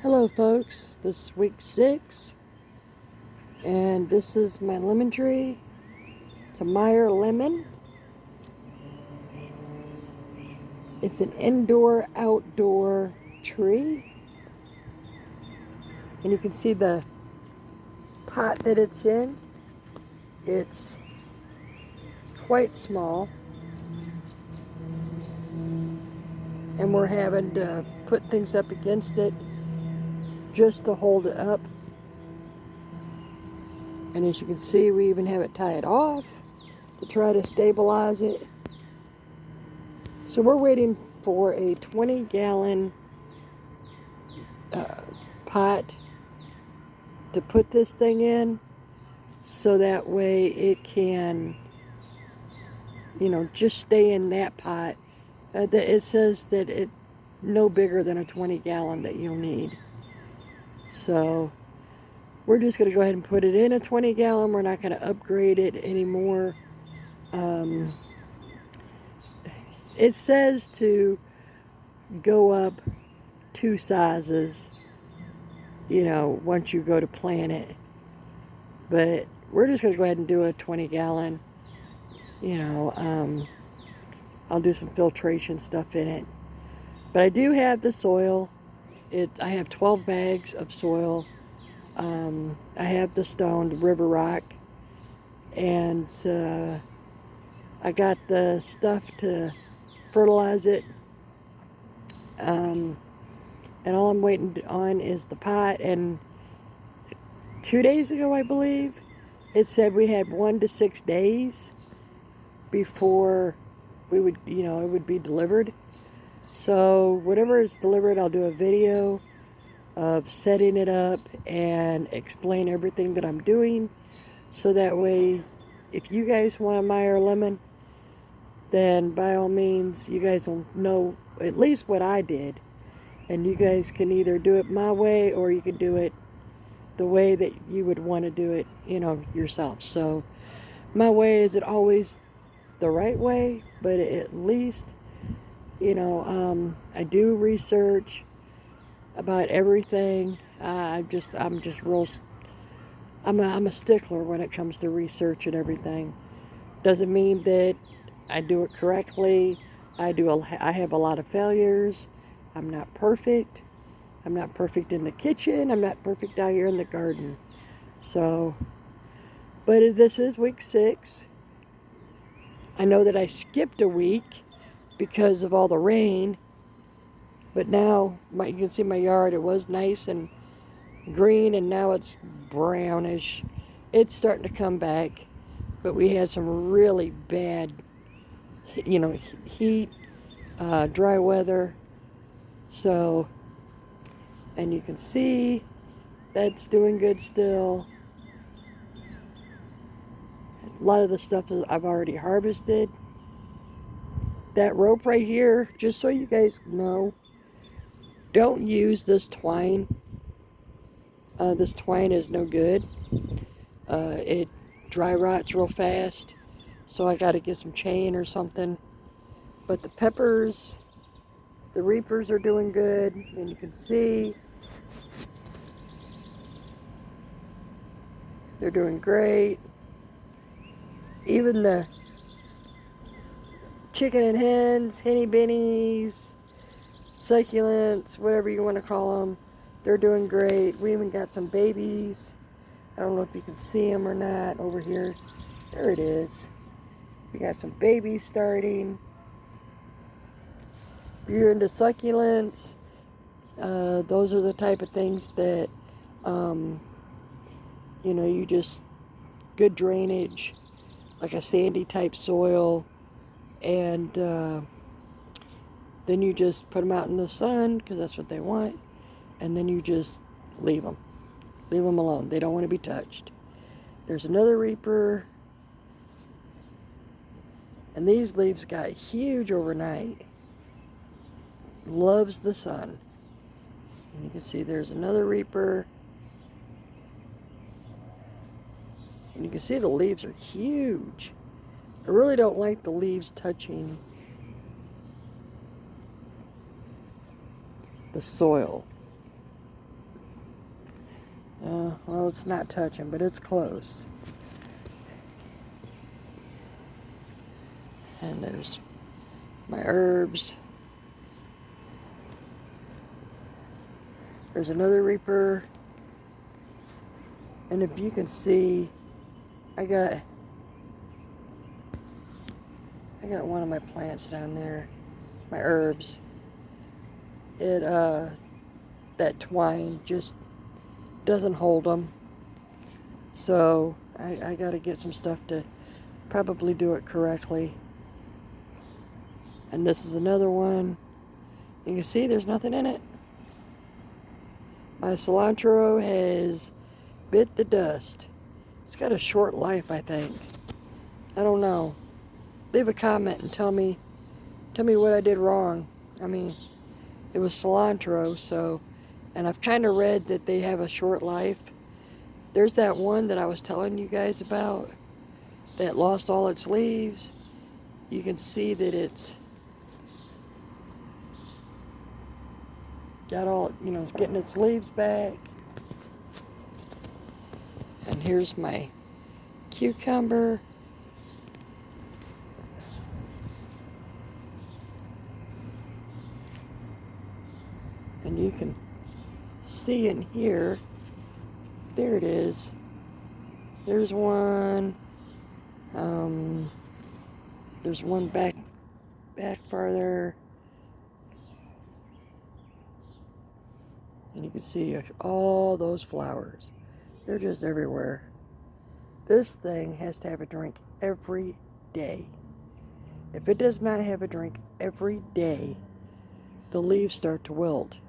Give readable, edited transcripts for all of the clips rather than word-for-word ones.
Hello folks, this is week 6 and this is my lemon tree. It's a Meyer lemon. It's an indoor outdoor tree and you can see the pot that it's in. It's quite small and we're having to put things up against it just to hold it up. And as you can see, we even have it tied off to try to stabilize it. So we're waiting for a 20-gallon pot to put this thing in, so that way it can, just stay in that pot. It says that it no bigger than a 20-gallon that you'll need. So we're just going to go ahead and put it in a 20-gallon. We're not going to upgrade it anymore. It says to go up 2 sizes, once you go to plant it. But we're just going to go ahead and do a 20-gallon. I'll do some filtration stuff in it. But I do have the soil. I have 12 bags of soil. I have the stone, the river rock. And I got the stuff to fertilize it. And all I'm waiting on is the pot. And 2 days ago, I believe, it said we had 1 to 6 days before we would, it would be delivered. So whatever is delivered, I'll do a video of setting it up and explain everything that I'm doing. So that way, if you guys want a Meyer lemon, then by all means, you guys will know at least what I did. And you guys can either do it my way or you can do it the way that you would want to do it, yourself. So my way isn't always the right way, but at least, I do research about everything. I'm a stickler when it comes to research and everything. Doesn't mean that I do it correctly. I have a lot of failures. I'm not perfect. I'm not perfect in the kitchen. I'm not perfect out here in the garden. So, but this is week 6. I know that I skipped a week because of all the rain. But now, you can see my yard. It was nice and green, and now it's brownish. It's starting to come back. But we had some really bad, heat, dry weather. So, and you can see that's doing good still. A lot of the stuff that I've already harvested. That rope right here, just so you guys know, don't use this twine. This twine is no good. It dry rots real fast. So I got to get some chain or something. But the peppers, the reapers are doing good. And you can see they're doing great. Even the chicken and hens, henny bennies, succulents, whatever you want to call them, they're doing great. We even got some babies. I don't know if you can see them or not over here. There it is. We got some babies starting. If you're into succulents, those are the type of things that, you just, good drainage, like a sandy type soil, and then you just put them out in the sun because that's what they want, and then you just leave them alone. They don't want to be touched. There's another reaper, and these leaves got huge overnight. Loves the sun. And you can see there's another reaper, and you can see the leaves are huge. I really don't like the leaves touching the soil. Well, it's not touching, but it's close. And there's my herbs. There's another reaper. And if you can see, I got one of my plants down there, my herbs. That twine just doesn't hold them. So I got to get some stuff to probably do it correctly. And this is another one. You can see there's nothing in it. My cilantro has bit the dust. It's got a short life, I think. I don't know. Leave a comment and tell me what I did wrong. I mean, it was cilantro, so, and I've kind of read that they have a short life. There's that one that I was telling you guys about that lost all its leaves. You can see that it's got all, it's getting its leaves back. And here's my cucumber. And you can see in here, there it is. There's one. There's one back farther. And you can see all those flowers. They're just everywhere. This thing has to have a drink every day. If it does not have a drink every day, the leaves start to wilt.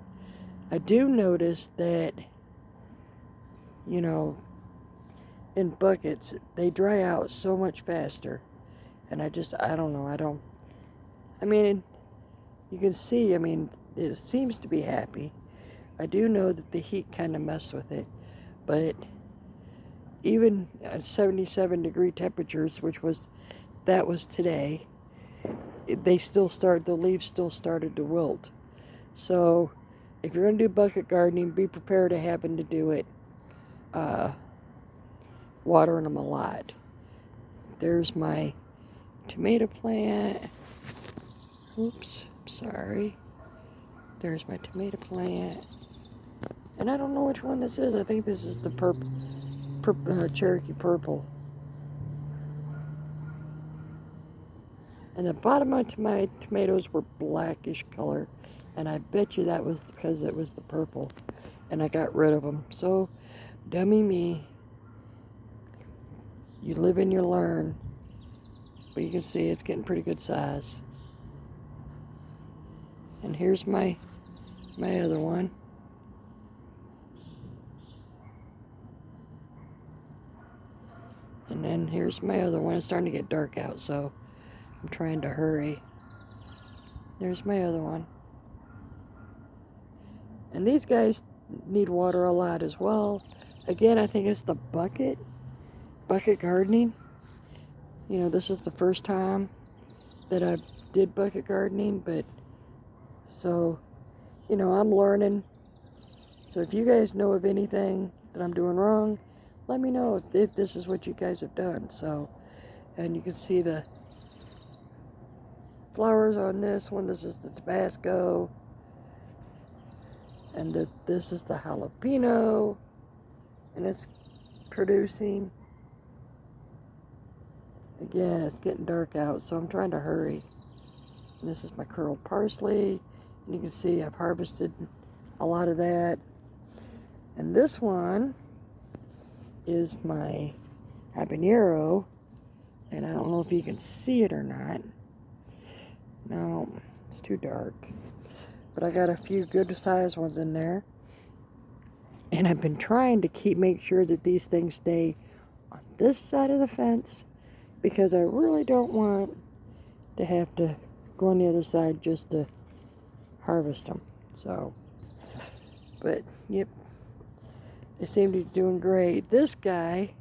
I do notice that, in buckets, they dry out so much faster. And I don't know, you can see, it seems to be happy. I do know that the heat kind of messed with it, but even at 77 degree temperatures, that was today, the leaves still started to wilt. So if you're going to do bucket gardening, be prepared to having to do it, watering them a lot. There's my tomato plant. Oops, sorry. There's my tomato plant. And I don't know which one this is. I think this is the Cherokee purple. And the bottom of my tomatoes were blackish color. And I bet you that was because it was the purple. And I got rid of them. So, dummy me. You live and you learn. But you can see it's getting pretty good size. And here's my other one. And then here's my other one. It's starting to get dark out, so I'm trying to hurry. There's my other one. And these guys need water a lot as well. Again, I think it's the bucket gardening. This is the first time that I did bucket gardening, but so, I'm learning. So if you guys know of anything that I'm doing wrong, let me know if this is what you guys have done. So, and you can see the flowers on this one. This is the Tabasco. And this is the jalapeno. And it's producing. Again, it's getting dark out, so I'm trying to hurry. And this is my curled parsley. And you can see I've harvested a lot of that. And this one is my habanero. And I don't know if you can see it or not. No, it's too dark. But I got a few good sized ones in there. And I've been trying to make sure that these things stay on this side of the fence, because I really don't want to have to go on the other side just to harvest them. So, but yep, they seem to be doing great. This guy,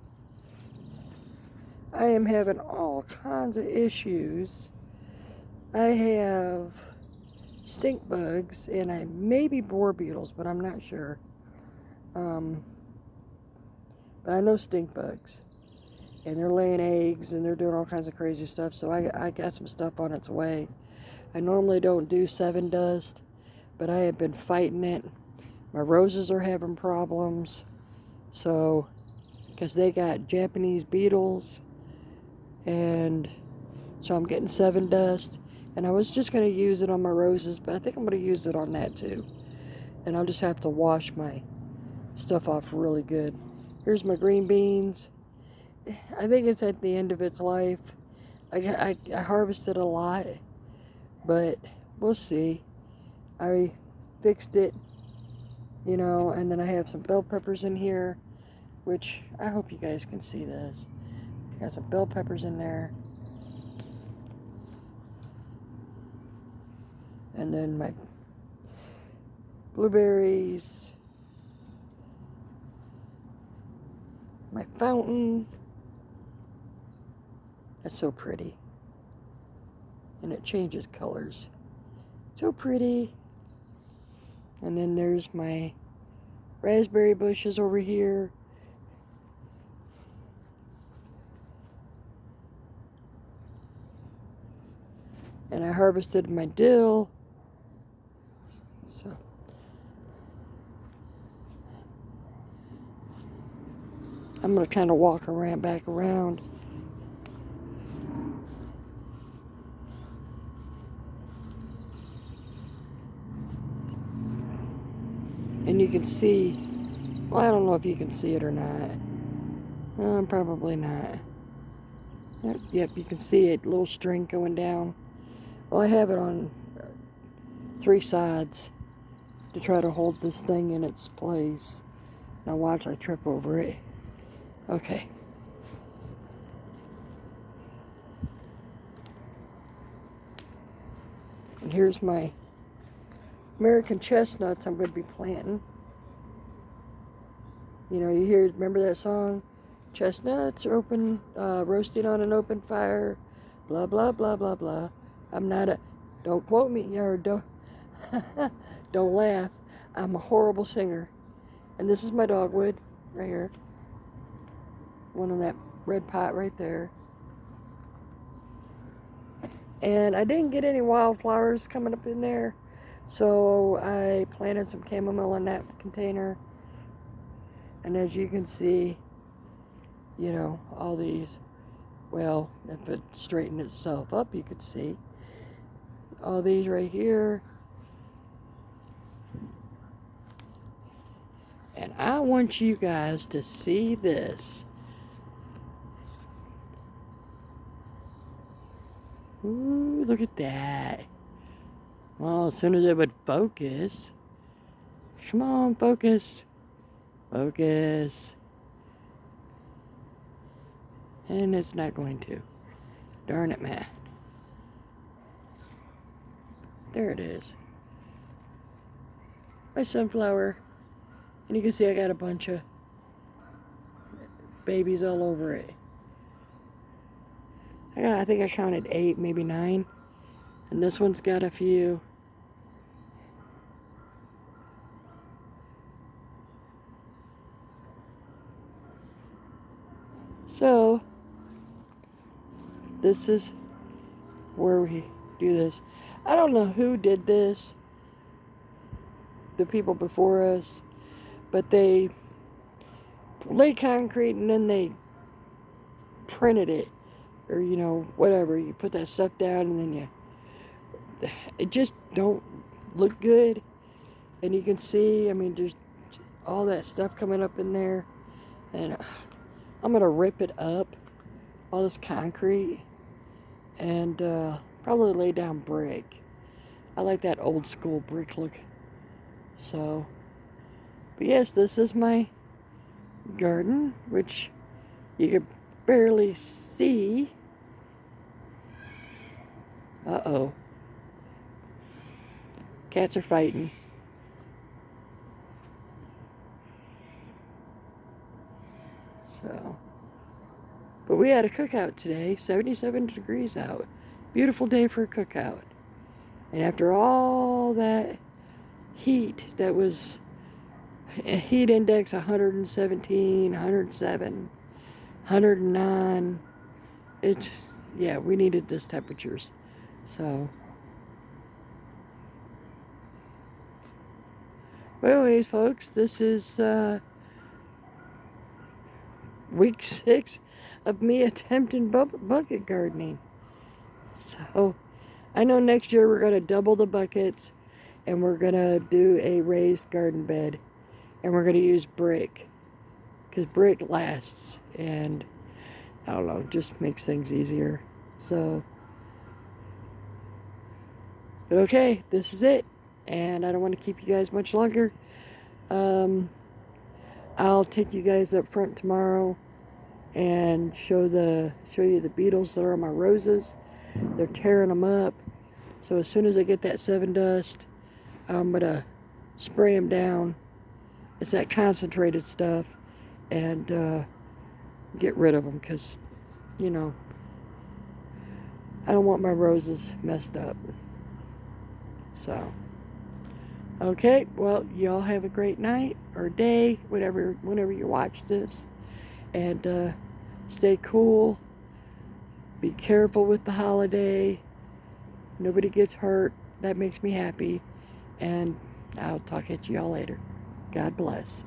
I am having all kinds of issues. I have stink bugs and maybe boar beetles, but I'm not sure. But I know stink bugs. And they're laying eggs and they're doing all kinds of crazy stuff. So I got some stuff on its way. I normally don't do 7 dust, but I have been fighting it. My roses are having problems. So, because they got Japanese beetles. And so I'm getting 7 dust. And I was just going to use it on my roses, but I think I'm going to use it on that too. And I'll just have to wash my stuff off really good. Here's my green beans. I think it's at the end of its life. I harvested a lot, but we'll see. I fixed it, and then I have some bell peppers in here, which I hope you guys can see this. Got some bell peppers in there. And then my blueberries, my fountain. That's so pretty. And it changes colors. So pretty. And then there's my raspberry bushes over here. And I harvested my dill. So I'm going to kind of walk around, back around. And you can see, well, I don't know if you can see it or not. Probably not. Yep, you can see it, little string going down. Well, I have it on 3 sides to try to hold this thing in its place. Now watch, I trip over it. Okay. And here's my American chestnuts I'm going to be planting. You hear, remember that song? Chestnuts are roasting on an open fire, blah, blah, blah, blah, blah. I'm not don't quote me, or don't, don't laugh. I'm a horrible singer. And this is my dogwood, right here. One in that red pot right there. And I didn't get any wildflowers coming up in there, so I planted some chamomile in that container. And as you can see, all these, well, if it straightened itself up, you could see all these right here. And I want you guys to see this. Ooh, look at that. Well, as soon as it would focus. Come on, focus. Focus. And it's not going to. Darn it, man. There it is. My sunflower. And you can see I got a bunch of babies all over it. I think I counted 8, maybe 9. And this one's got a few. So, this is where we do this. I don't know who did this, the people before us, but they laid concrete and then they printed it, or whatever. You put that stuff down and then it just don't look good. And you can see, there's all that stuff coming up in there, and I'm gonna rip it up, all this concrete, and probably lay down brick. I like that old school brick look. So, but yes, this is my garden, which you can barely see. Uh-oh. Cats are fighting. So, but we had a cookout today, 77 degrees out. Beautiful day for a cookout. And after all that heat that was heat index 117, 107, 109. It's, yeah, we needed this temperatures. So, but anyways, folks, this is week 6 of me attempting bucket gardening. So, I know next year we're going to double the buckets and we're going to do a raised garden bed. And we're going to use brick because brick lasts and I don't know, just makes things easier. So, but okay, this is it. And I don't want to keep you guys much longer. I'll take you guys up front tomorrow and show you the beetles that are on my roses. They're tearing them up. So as soon as I get that 7 dust, I'm gonna spray them down. It's that concentrated stuff, and get rid of them because, you know, I don't want my roses messed up. So, okay, well, y'all have a great night or day, whenever you watch this, and stay cool. Be careful with the holiday. Nobody gets hurt. That makes me happy. And I'll talk at y'all later. God bless.